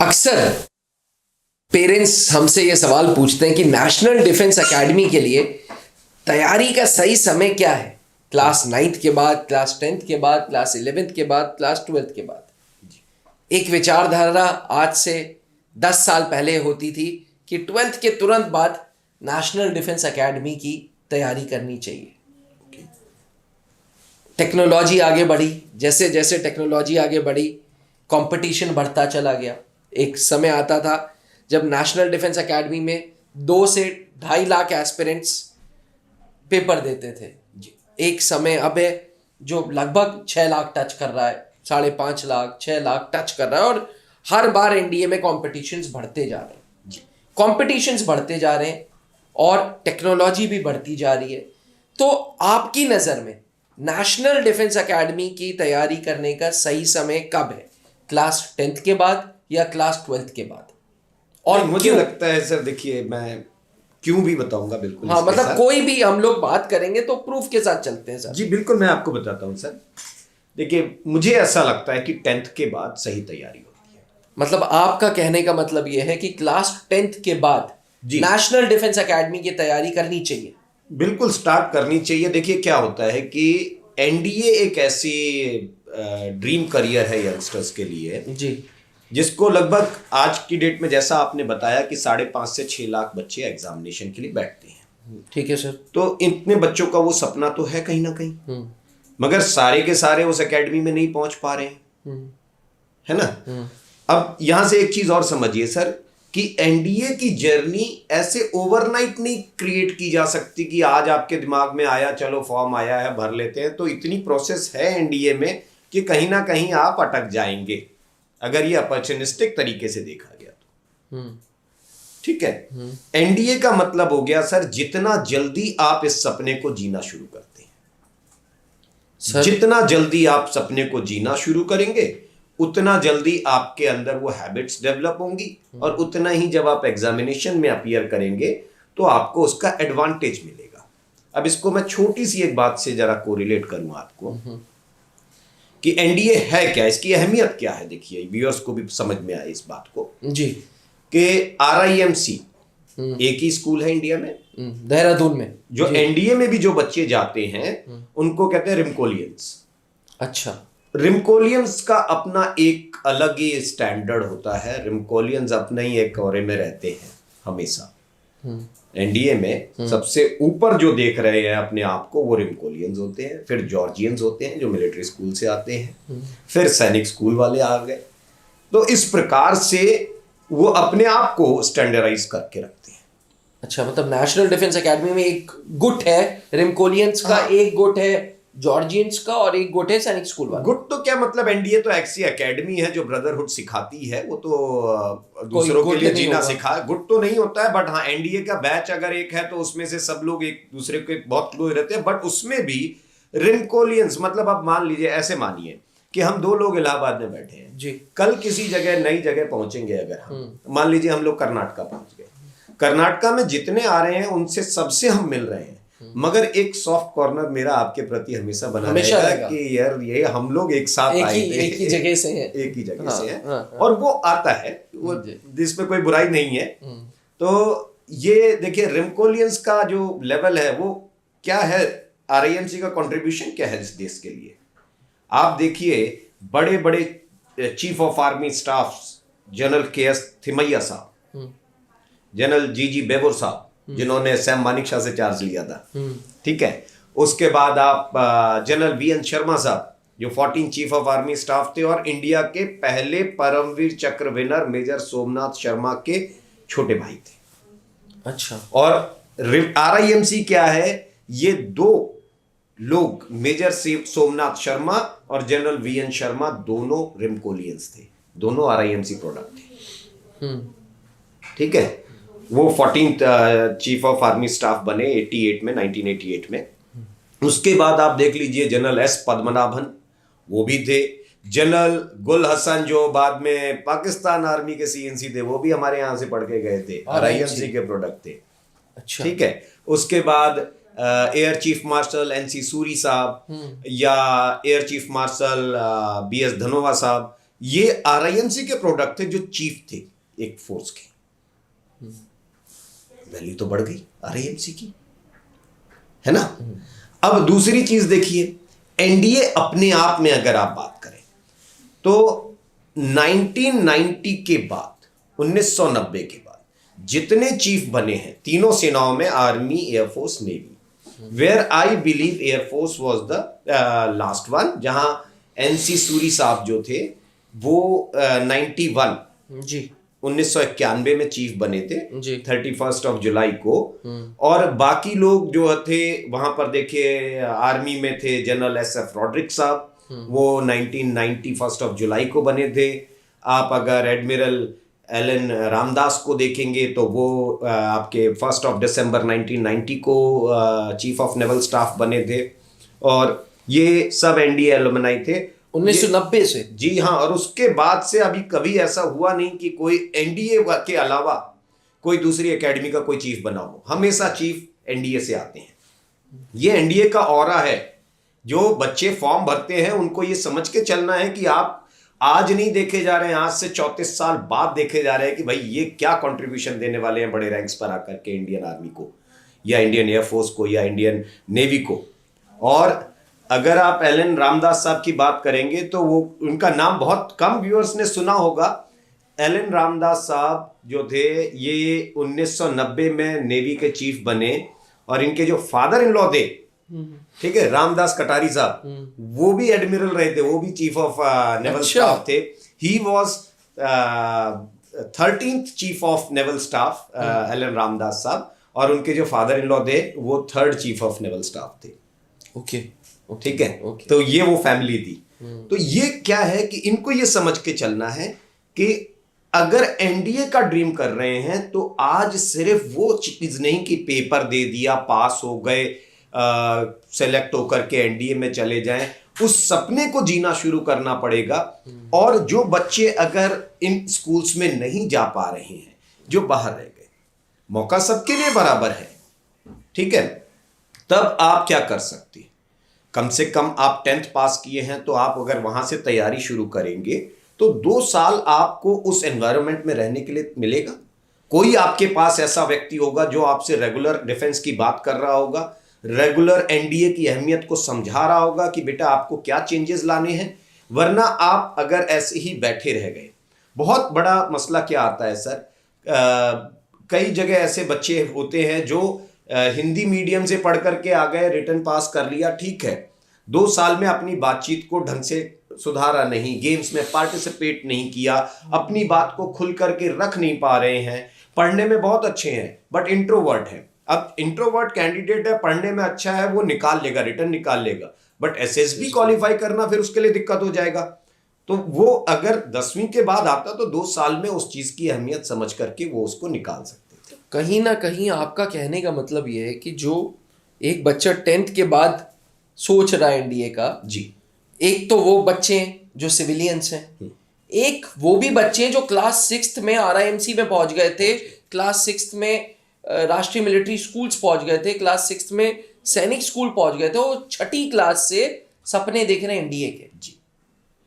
अक्सर पेरेंट्स हमसे ये सवाल पूछते हैं कि नेशनल डिफेंस एकेडमी के लिए तैयारी का सही समय क्या है। क्लास 9th के बाद, क्लास 10th के बाद, क्लास 11th के बाद, क्लास 12th के बाद। एक विचारधारा आज से 10 साल पहले होती थी कि 12th के तुरंत बाद नेशनल डिफेंस एकेडमी की तैयारी करनी चाहिए। टेक्नोलॉजी आगे बढ़ी, जैसे जैसे टेक्नोलॉजी आगे बढ़ी कंपटीशन बढ़ता चला गया। एक समय आता था जब नेशनल डिफेंस एकेडमी में 2 से 2.5 लाख एस्पिरेंट्स पेपर देते थे। एक समय अब है जो लगभग 6 लाख टच कर रहा है, 5.5 लाख 6 लाख टच कर रहा है। और हर बार एनडीए में कॉम्पिटिशन्स बढ़ते जा रहे हैं, कॉम्पिटिशन्स बढ़ते जा रहे हैं और टेक्नोलॉजी भी बढ़ती जा रही है। तो आपकी नज़र में नेशनल डिफेंस एकेडमी की तैयारी करने का सही समय कब है? क्लास 10th के बाद या क्लास 12th के बाद? और मुझे लगता है सर, देखिए मैं क्यों भी बताऊंगा बिल्कुल। हाँ, मतलब कोई भी हम लोग बात करेंगे तो प्रूफ के साथ चलते हैं सर। जी बिल्कुल, मैं आपको बताता हूँ सर। देखिए मुझे ऐसा लगता है कि 10th के बाद सही तैयारी होती है। मतलब आपका कहने का मतलब यह है कि क्लास 10th के बाद नेशनल डिफेंस एकेडमी की तैयारी करनी चाहिए। बिल्कुल स्टार्ट करनी चाहिए। देखिए क्या होता है कि एनडीए एक ऐसी ड्रीम करियर है यंगस्टर्स के लिए जी, जिसको लगभग आज की डेट में, जैसा आपने बताया कि 5.5 से 6 लाख बच्चे एग्जामिनेशन के लिए बैठते हैं। ठीक है सर। तो इतने बच्चों का वो सपना तो है कहीं ना कहीं, मगर सारे के सारे उस एकेडमी में नहीं पहुंच पा रहे हैं, है ना। अब यहां से एक चीज और समझिए सर कि एनडीए की जर्नी ऐसे ओवरनाइट नहीं क्रिएट की जा सकती कि आज आपके दिमाग में आया चलो फॉर्म आया है भर लेते हैं। तो इतनी प्रोसेस है एनडीए में कि कहीं ना कहीं आप अटक जाएंगे अगर ये अपॉर्चुनिस्टिक तरीके से देखा गया तो। ठीक है, एनडीए का मतलब हो गया सर, जितना जल्दी आप इस सपने को जीना शुरू करते हैं, जितना जल्दी आप सपने को जीना शुरू करेंगे उतना जल्दी आपके अंदर वो हैबिट्स डेवलप होंगी और उतना ही जब आप एग्जामिनेशन में अपीयर करेंगे तो आपको उसका एडवांटेज मिलेगा। अब इसको मैं छोटी सी एक बात से जरा कोरिलेट करूं आपको कि एनडीए है क्या, इसकी अहमियत क्या है। देखिए व्यूअर्स को भी समझ में आए इस बात को जी कि आरआईएमसी एक ही स्कूल है इंडिया में, देहरादून में। जो एनडीए में भी जो बच्चे जाते हैं उनको कहते हैं रिमकोलियंस। अच्छा, रिमकोलियंस का अपना एक अलग ही स्टैंडर्ड होता है। रिमकोलियंस अपने ही एक औरे में रहते हैं हमेशा। एनडीए में सबसे ऊपर जो देख रहे हैं अपने आप को वो रिमकोलियंस होते हैं, फिर जॉर्जियंस होते हैं जो मिलिट्री स्कूल से आते हैं, फिर सैनिक स्कूल वाले आ गए। तो इस प्रकार से वो अपने आप को स्टैंडर्डाइज करके रखते हैं। अच्छा, मतलब नेशनल डिफेंस एकेडमी में एक गुट है रिमकोलियंस का, एक गुट है जॉर्जियंस का और एक गुट है सैनिक स्कूल वाला। गुट तो क्या मतलब, एनडीए तो ऐसी एकेडमी है जो ब्रदरहुड सिखाती है, वो तो दूसरों के लिए जीना सिखा। गुट तो नहीं होता है, बट हाँ एनडीए का बैच अगर एक है तो उसमें से सब लोग एक दूसरे के बहुत क्लोज रहते हैं। बट उसमें भी रिमकोलियंस मतलब, आप मान लीजिए, ऐसे मानिए कि हम 2 लोग इलाहाबाद में बैठे हैं जी, कल किसी जगह नई जगह पहुंचेंगे। अगर हम मान लीजिए हम लोग कर्नाटका पहुंच गए, कर्नाटका में जितने आ रहे हैं उनसे सबसे हम मिल रहे हैं, मगर एक सॉफ्ट कॉर्नर मेरा आपके प्रति हमेशा बना रहेगा कि यार ये हम लोग एक साथ आए थे, एक ही जगह से हैं, एक ही जगह से हैं। और वो आता है, वो जिसमें कोई बुराई नहीं है। तो ये देखिए रिमकोलियंस का जो लेवल है वो क्या है, आरआईएमसी का कंट्रीब्यूशन क्या है इस देश के लिए। आप देखिए बड़े बड़े chief of army staff general KS. Thimayya साहब, जनरल जी बेबोर साहब जिन्होंने सैम मानिकशॉ से चार्ज लिया था, ठीक है। उसके बाद आप जनरल वी.एन. शर्मा साहब जो 14 चीफ ऑफ आर्मी स्टाफ थे और इंडिया के पहले परमवीर चक्र विनर मेजर सोमनाथ शर्मा के छोटे भाई थे। अच्छा, और आरआईएमसी क्या है, ये 2 लोग मेजर सोमनाथ शर्मा और जनरल वी.एन. शर्मा दोनों रिमकोलियंस थे, दोनों आरआईएमसी प्रोडक्ट थे। ठीक है, वो 14th chief of army staff बने 1988 में। उसके बाद आप देख लीजिए जनरल एस पद्मनाभन, वो भी थे। जनरल गुल हसन जो बाद में पाकिस्तान आर्मी के सीएनसी थे, वो भी हमारे यहाँ से पढ़ के गए थे, आरआईएमसी के प्रोडक्ट थे। अच्छा, ठीक है। उसके बाद air chief marshal NC Suri साहब या air chief marshal BS Dhanoa साहब, ये आरआईएमसी के प्रोडक्ट थे जो चीफ थे एक फोर्स के। वैल्यू तो बढ़ गई आरआईएमसी की, है ना। अब दूसरी चीज देखिए, एनडीए अपने आप में अगर आप बात करें तो 1990 के बाद, 1990 के बाद जितने चीफ बने हैं तीनों सेनाओं में, army, air force, navy, where I believe air force was the last one, जहां एनसी सूरी साहब जो थे वो 91 जी 1991 में चीफ बने थे जी 31 जुलाई को। और बाकी लोग जो थे वहां पर देखिए, आर्मी में थे जनरल SF रॉड्रिक साहब, वो 1991 जुलाई को बने थे। आप अगर एडमिरल एलन रामदास को देखेंगे तो वो आपके 1 दिसंबर 1990 को चीफ ऑफ नेवल स्टाफ बने थे। और ये सब एनडीए एलुमनाई थे 1990 से। जी हाँ। और उसके बाद से अभी कभी ऐसा हुआ नहीं कि कोई एनडीए के अलावा कोई दूसरी एकेडमी का कोई चीफ बना हो, हमेशा चीफ एनडीए से आते हैं। ये एनडीए का ऑरा है। जो बच्चे फॉर्म भरते हैं उनको ये समझ के चलना है कि आप आज नहीं देखे जा रहे हैं, आज से 34 साल बाद देखे जा रहे हैं कि भाई ये क्या कंट्रीब्यूशन देने वाले हैं बड़े रैंक्स पर आकर के इंडियन आर्मी को या इंडियन एयरफोर्स को या इंडियन नेवी को। और अगर आप एलन रामदास साहब की बात करेंगे तो वो, उनका नाम बहुत कम व्यूअर्स ने सुना होगा। एलन रामदास साहब जो थे ये 1990 में नेवी के चीफ बने, और इनके जो फादर इन लॉ थे, ठीक है, रामदास कटारी साहब, वो भी एडमिरल रहे थे, वो भी चीफ ऑफ नेवल स्टाफ थे। He was 13th chief of naval staff L Ramdas साहब, और उनके जो फादर इन लॉ थे वो 3rd chief of naval staff थे। ओके ठीक है। तो ये वो फैमिली थी। तो ये क्या है कि इनको ये समझ के चलना है कि अगर एनडीए का ड्रीम कर रहे हैं तो आज सिर्फ वो चीज नहीं कि पेपर दे दिया, पास हो गए, सेलेक्ट होकर के एनडीए में चले जाएं, उस सपने को जीना शुरू करना पड़ेगा। और जो बच्चे अगर इन स्कूल्स में नहीं जा पा रहे हैं, जो बाहर रह गए, मौका सबके लिए बराबर है, ठीक है, तब आप क्या कर सकते हैं? कम से कम आप 10th पास किए हैं तो आप अगर वहां से तैयारी शुरू करेंगे तो 2 साल आपको उस एनवायरनमेंट में रहने के लिए मिलेगा। कोई आपके पास ऐसा व्यक्ति होगा जो आपसे रेगुलर डिफेंस की बात कर रहा होगा, रेगुलर एनडीए की अहमियत को समझा रहा होगा कि बेटा आपको क्या चेंजेस लाने हैं। वरना आप अगर ऐसे ही बैठे रह गए, बहुत बड़ा मसला क्या आता है सर, कई जगह ऐसे बच्चे होते हैं जो हिंदी मीडियम से पढ़ करके आ गए, रिटर्न पास कर लिया, ठीक है, 2 साल में अपनी बातचीत को ढंग से सुधारा नहीं, गेम्स में पार्टिसिपेट नहीं किया, अपनी बात को खुल करके रख नहीं पा रहे हैं, पढ़ने में बहुत अच्छे हैं बट इंट्रोवर्ट हैं। अब इंट्रोवर्ट कैंडिडेट है, पढ़ने में अच्छा है, वो निकाल लेगा, रिटर्न निकाल लेगा, बट एसएसबी क्वालिफाई करना फिर उसके लिए दिक्कत हो जाएगा। तो वो अगर 10वीं के बाद आता तो 2 साल में उस चीज की अहमियत समझ करके वो उसको निकाल सकते थे। कहीं ना कहीं आपका कहने का मतलब ये है कि जो एक बच्चा 10th के बाद सोच रहा है एनडीए का, जी, एक तो वो बच्चे हैं जो सिविलियंस हैं, एक वो भी बच्चे हैं जो क्लास 6th में आरआईएमसी में पहुंच गए थे, क्लास 6th में राष्ट्रीय मिलिट्री स्कूल्स पहुंच गए थे, क्लास 6th में सैनिक स्कूल पहुंच गए थे, वो 6ठी क्लास से सपने देख रहे हैं एनडीए के। जी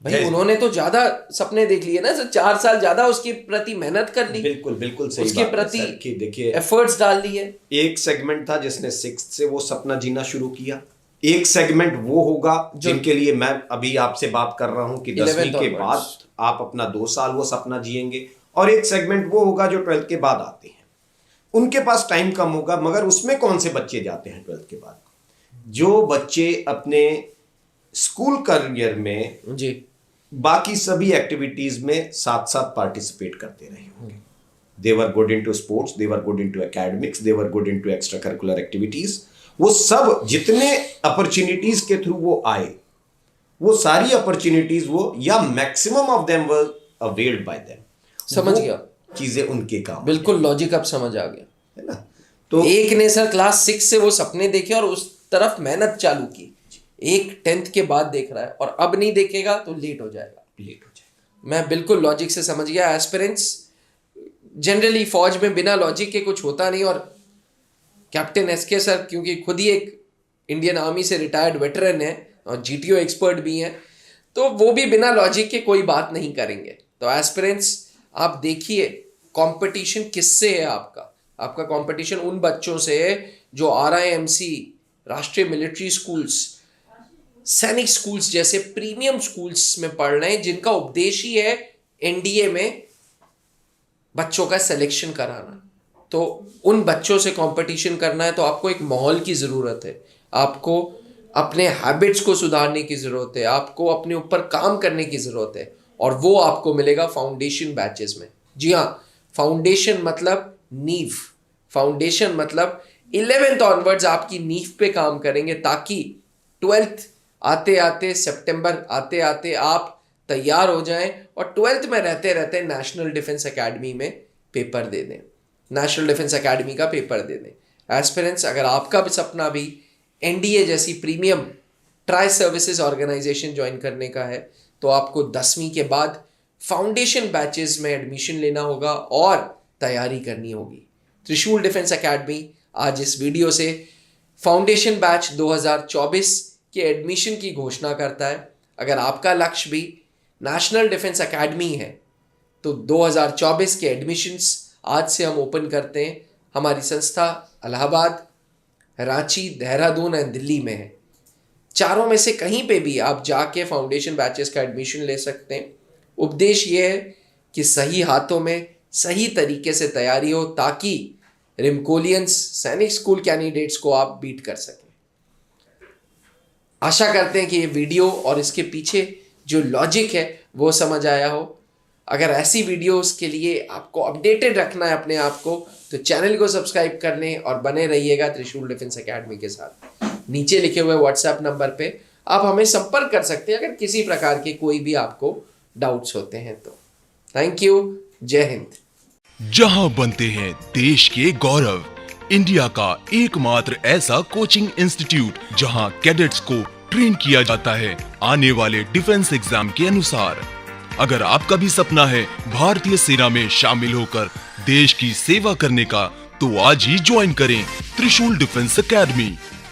भाई, उन्होंने तो ज्यादा सपने देख लिए ना सर, 4 साल ज्यादा उसके प्रति मेहनत कर ली, बिल्कुल बिल्कुल सही उसके प्रति देखिए एफर्ट्स डाल लिए। एक सेगमेंट था जिसने 6th से वो सपना जीना शुरू किया, एक सेगमेंट वो होगा जिनके लिए मैं अभी आपसे बात कर रहा हूं कि 10वीं के बाद आप अपना 2 साल वो सपना जिएंगे, और एक सेगमेंट वो होगा जो 12th के बाद आते हैं, उनके पास टाइम कम होगा। मगर उसमें कौन से बच्चे जाते हैं 12th के बाद? जो बच्चे अपने स्कूल करियर में जी बाकी सभी एक्टिविटीज में साथ साथ पार्टिसिपेट करते रहे होंगे, they were good into sports, they were good into academics, they were good into extra curricular activities, वो सब जितने अपॉर्चुनिटीज के थ्रू वो आए, वो सारी अपॉर्चुनिटीज वो या maximum of them were availed bye them. समझ गया, चीजें उनके काम, बिल्कुल लॉजिक अब समझ आ गया, है ना। तो एक ने सर क्लास 6 से वो सपने देखे और उस तरफ मेहनत चालू की, एक 10th के बाद देख रहा है और अब नहीं देखेगा तो लेट हो जाएगा। मैं बिल्कुल लॉजिक से समझ गया। एस्पिरेंट्स जनरली फौज में बिना लॉजिक के कुछ होता नहीं, और कैप्टन एसके सर क्योंकि खुद ही एक इंडियन आर्मी से रिटायर्ड वेटरन है और जीटीओ एक्सपर्ट भी हैं, तो वो भी बिना लॉजिक के कोई बात नहीं करेंगे। तो एस्पिरेंट्स, आप देखिए कंपटीशन किससे है आपका कंपटीशन उन बच्चों से है जो RIMC, राष्ट्रीय मिलिट्री स्कूल्स, सैनिक स्कूल्स जैसे प्रीमियम स्कूल्स में पढ़ रहे हैं, जिनका उद्देश्य ही है NDA में बच्चों का सिलेक्शन कराना। तो उन बच्चों से कंपटीशन करना है तो आपको एक माहौल की ज़रूरत है, आपको अपने हैबिट्स को सुधारने की ज़रूरत है, आपको अपने ऊपर काम करने की ज़रूरत है, और वो आपको मिलेगा फाउंडेशन बैचेस में। जी हाँ, फाउंडेशन मतलब नींव, फाउंडेशन मतलब 11th ऑनवर्ड्स आपकी नींव पे काम करेंगे, ताकि 12th आते आते, सितंबर आते आते आप तैयार हो जाएं और 12th में रहते रहते नेशनल डिफेंस एकेडमी में पेपर दे दें, नेशनल डिफेंस एकेडमी का पेपर दे दें। एस्पिरेंट्स, अगर आपका भी सपना भी NDA जैसी premium tri services organisation join करने का है, तो आपको 10वीं के बाद फाउंडेशन बैचेस में एडमिशन लेना होगा और तैयारी करनी होगी। त्रिशूल डिफेंस एकेडमी आज इस वीडियो से फाउंडेशन बैच 2024 के एडमिशन की घोषणा करता है। अगर आपका लक्ष्य भी नेशनल डिफेंस एकेडमी है तो 2024 के एडमिशन्स आज से हम ओपन करते हैं। हमारी संस्था इलाहाबाद, रांची, देहरादून और दिल्ली में है। चारों में से कहीं पे भी आप जाके फाउंडेशन बैचेस का एडमिशन ले सकते हैं। उद्देश्य ये है कि सही हाथों में सही तरीके से तैयारी हो, ताकि रिमकोलियंस सैनिक स्कूल कैंडिडेट्स को आप बीट कर सकें। आशा करते हैं कि ये वीडियो और इसके पीछे जो लॉजिक है वो समझ आया हो। अगर ऐसी वीडियोस के लिए आपको अपडेटेड रखना है अपने आप को, तो चैनल को सब्सक्राइब कर लें और बने रहिएगा त्रिशूल डिफेंस एकेडमी के साथ। नीचे लिखे हुए व्हाट्सएप नंबर पे आप हमें संपर्क कर सकते हैं अगर किसी प्रकार के कोई भी आपको डाउट्स होते हैं तो। थैंक यू, जय हिंद। जहां बनते हैं देश के गौरव, इंडिया का एकमात्र ऐसा कोचिंग इंस्टीट्यूट जहां कैडेट्स को ट्रेन किया जाता है आने वाले डिफेंस एग्जाम के अनुसार। अगर आपका भी सपना है भारतीय सेना में शामिल होकर देश की सेवा करने का, तो आज ही ज्वाइन करें त्रिशूल डिफेंस एकेडमी।